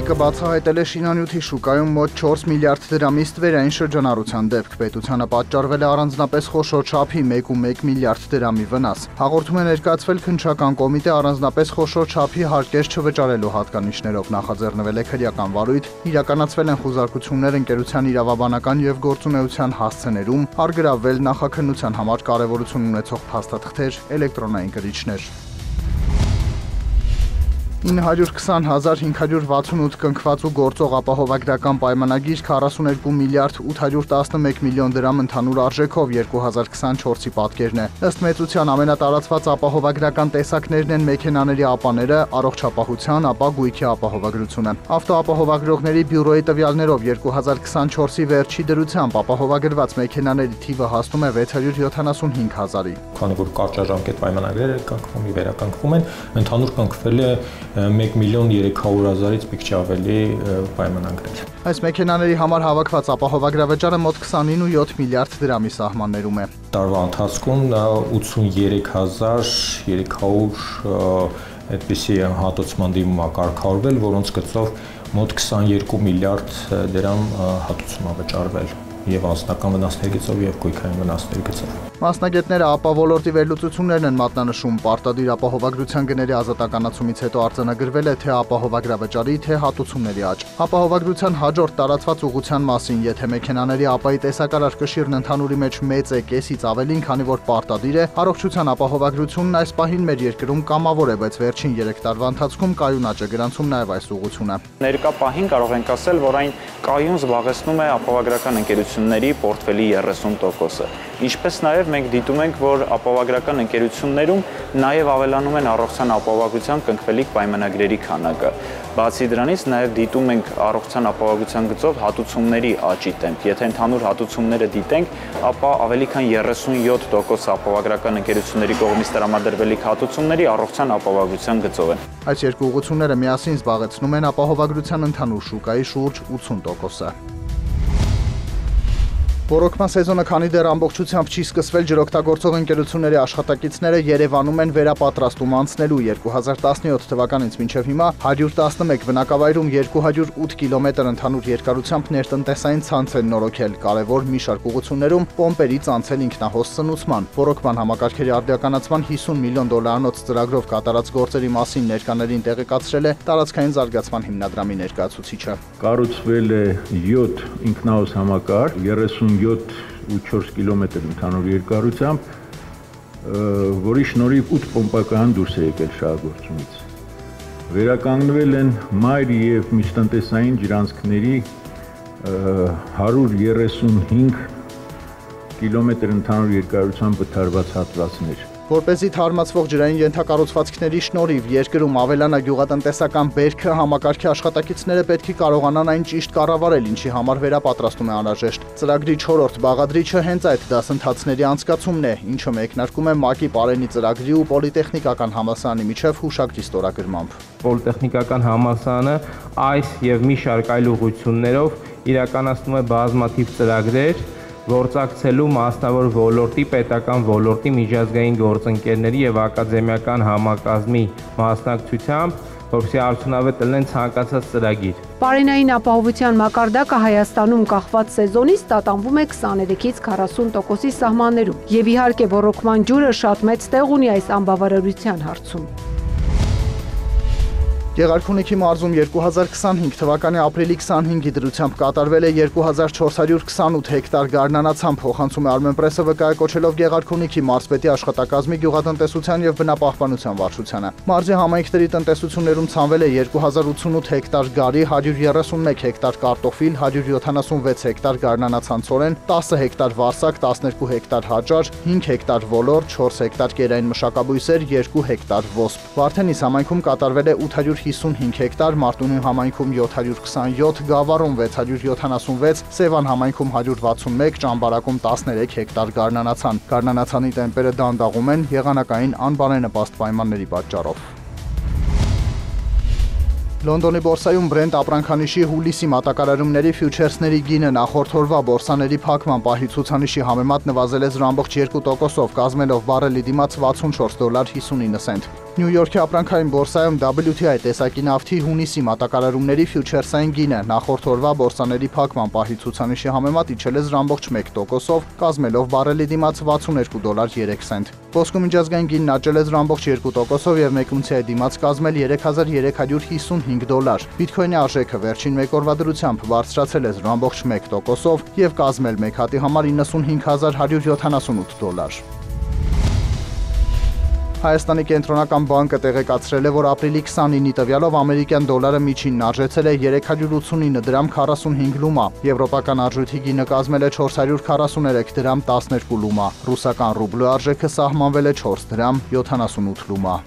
ԱՊԿ բացահայտել է շինանյութի շուկայում մոտ 4 միլիարդ դրամի ստվերային շրջանառության դեպք։ Պետությանը պատճառվել է առանձնապես խոշոր չափի 1,1 միլիարդ դրամի վնաս։ Հաղորդում է ներկայացվել քննչական կոմիտե առանձնապես խոշոր չափի հարկեր չվճարելու հատկանիշներով նախաձեռնվել է քրեական վարույթ, իրականացվել են խուզարկություններ ընկերության իրավաբանական եւ գործունեության հասցեներում, առգրավվել նախաքննության համար կարևորություն ունեցող փաստաթղթեր, էլեկտրոնային կրիչներ։ 920,568 կնքված ու գործող ապահովագրական պայմանագիր 42 միլիարդ 811 միլիոն դրամ ընդհանուր արժեքով 2024-ի պատկերն է։ Ըստ մեծության ամենատարածված ապահովագրական տեսակներն են մեքենաների ապաները, առողջապահության, ապա գույքի ապահովագրությունը։ Ավտոապահովագրողների բյուրոյի տվյալներով 2024-ի վերջի դրությամբ ապահովագրված մեքենաների թիվը հասնում է 675,000-ի։ Քանի որ կարճաժամկետ պայմանագրերը կնքվում ու վերականգնվում են, ընդհանուր կնքվել է 1,300,000-ից մի քիչ ավելի պայմանագրեր։ Այս մեքենաների համար հավաքված ապահովագրավճարը մոտ 29.7 միլիարդ դրամի սահմաններում է։ Տարվա ընթացքում 83,300 այդպիսի հատուցման դիմում է կարգավորվել, որոնց գծով մոտ 22 միլիարդ դրամ հատուցում է վճարվել եւ անձնական վնասների գծով եւ գույքային վնասների գծով։ Մասնագետները ապա ոլորտի վերլուծություններն են մատնանշում, պարտադիր ապահովագրության գների ազատականացումից հետո արձանագրվել է թե ապահովագրավճարի, թե հատուցումների աճ։ Ապահովագրության հաջորդ տարածված ուղղության մասին, եթե մեքենաների ապայի տեսակարար կշիռն ընդհանուրի մեջ մեծ է կեսից ավելին, քանի որ պարտադիր է, առողջության ապահովագրությունն այս պահին մեր երկրում կամավոր է, բայց վերջին 3 տարվա ընթացքում կայուն աճ է գրանցում նաև այս ուղղությունը։ Ներկա պահին կարող ենք ասել, որ այն կայուն զբաղեցնում է ապահովագրական ընկերությունների պորտֆելի 30%-ը։ Ինչպես նաև մենք դիտում ենք, որ ապահովագրական ընկերություններում նաև ավելանում են առողջության ապահովագրության կնքվելիք պայմանագրերի քանակը։ Բացի դրանից նաև դիտում ենք առողջության ապահովագրության գծով հատուցումների աճի տեմպ։ Եթե ընդհանուր հատուցումները դիտենք, ապա ավելի քան 37% ապահովագրական ընկերությունների կողմից տրամադրվելիք հատուցումների առողջության ապահովագրության գծով են։ Այս երկու ուղղությունները միասին զբաղեցնում են ապահովագրության ընդհանուր շուկայի շուրջ 80%-ը։ Ռոռոկման սեզոնը քանի դեռ ամբողջությամբ չի սկսվել, ջրօգտագործող ընկերությունների աշխատակիցները Երևանում են վերապատրաստում անցնելու 2017 թվականից մինչև հիմա 111 բնակավայրում 208 կիլոմետր ընդհանուր երկարությամբ ներտնտեսային ցանց են նորոգել, կարևոր մի շարք ուղղություններում պոմպերի ցանցել ինքնահոս սնուցման։ Ռոռոկման համակարգերի արդիականացման $50 միլիոն ծրագրով կատարած գործերի մասին ներկաներին տեղեկացրել է տարածքային զարգացման հիմնադրամի ներկայացուցիչը։ Կառուցվել է 7 ինքնահոս համակարգ, 37.4 կիլոմետր ընդհանուր երկարությամբ, որի շնորհիվ 8 պոմպական դուրս է եկել շահագործումից։ Վերականգնվել են մայր եւ միջտնտեսային ջրանցքների 135 կիլոմետր ընդհանուր երկարությամբ վթարված հատվածներ։ Որպեսզի թարմացվող ջրային ենթակառուցվածքների շնորհիվ երկրում ավելանա գյուղատնտեսական բերքը, համակարգի աշխատակիցները պետք է կարողանան այն ճիշտ կառավարել, ինչի համար վերապատրաստում է անհրաժեշտ։ Ծրագրի 4-րդ բաղադրիչը հենց այդ դասընթացների անցկացումն է, ինչը մեկնարկում է ՄԱԿ-ի Պարենի ծրագրի ու Պոլիտեխնիկական համալսարանի միջև հուշագրի ստորագրմամբ։ Պոլիտեխնիկական համալսարանը այս եւ մի շարք այլ ուղղություններով իրականացնում է բազմաթիվ ծրագրեր, գործակցելու մասնավոր ոլորտի, պետական ոլորտի, միջազգային գործընկերների եւ ակադեմիական համակազմի մասնակցությամբ, որպեսզի արդյունավետ լինեն ցանկացած ծրագիր։ Պարենային ապահովության մակարդակը Հայաստանում կախված սեզոնից տատանվում է 23-ից 40%-ի սահմաններում, եւ իհարկե ռոռոկման ջուրը շատ մեծ տեղ ունի այս անբավարարության հարցում։ Գեղարքունիքի մարզում 2025 թվականի ապրիլի 25-ի դրությամբ կատարվել է 2428 հեկտար գարնանացան, փոխանցում է Armenpress-ը վկայակոչելով Գեղարքունիքի մարզպետի աշխատակազմի գյուղատնտեսության եւ բնապահպանության վարչությանը։ Մարզի համայնքների տնտեսություններում ցանվել է 2088 հեկտար գարի, 131 հեկտար կարտոֆիլ, 176 հեկտար գարնանացանցորեն, 10 հեկտար վարսակ, 12 հեկտար հաճար, 5 հեկտար ոլոր, 4 հեկտար կերային մշակաբույսեր, 2 հեկտար ոսպ։ Վարդենիս համայնքում կատարվել է 855 հեկտար, Մարտունի համայնքում 727, Գավառում 676, Սևան համայնքում 161, Ճամբարակում 13 հեկտար գարնանացան։ Գարնանացանի տեմպերը դանդաղում են եղանակային անբարենպաստ պայմանների պատճառով։ Լոնդոնի բորսայում Brent ապրանքանիշի հուլիսի մատակարարումների ֆյուչերսների գինը նախորդ օրվա բորսաների փակման պահի ցուցանիշի համեմատ նվազել է 0.2%-ով, կազմելով բարելի դիմաց $64.59։ Նյու Յորքի ապրանքային բորսայում WTI տեսակի նավթի հունիսի մատակարարումների ֆյուչերսային գինը նախորդ օրվա բորսաների փակման պահի ցուցանիշի համեմատ իջել է 0.1%-ով, կազմելով բարելի դիմաց $62.3 ցենտ։ Ոսկու միջազգային գինն աճել է 0.2%-ով եւ 1 ունցիայի դիմաց կազմել $3355։ Բիթքոյնի արժեքը վերջին մեկ օրվա դրությամբ բարձրացել է 0.1%-ով եւ կազմել 1 հատի համար $95178։ Հայաստանի կենտրոնական բանկը տեղեկացրել է, որ ապրիլի 29-ի տվյալով ամերիկյան դոլարը միջինն արժեցել է 389 դրամ 45 լումա, եվրոպական արժույթի գինը կազմել է 443 դրամ 12 լումա, ռուսական ռուբլու արժեքը սահմանվել է 4 դրամ 78 լումա։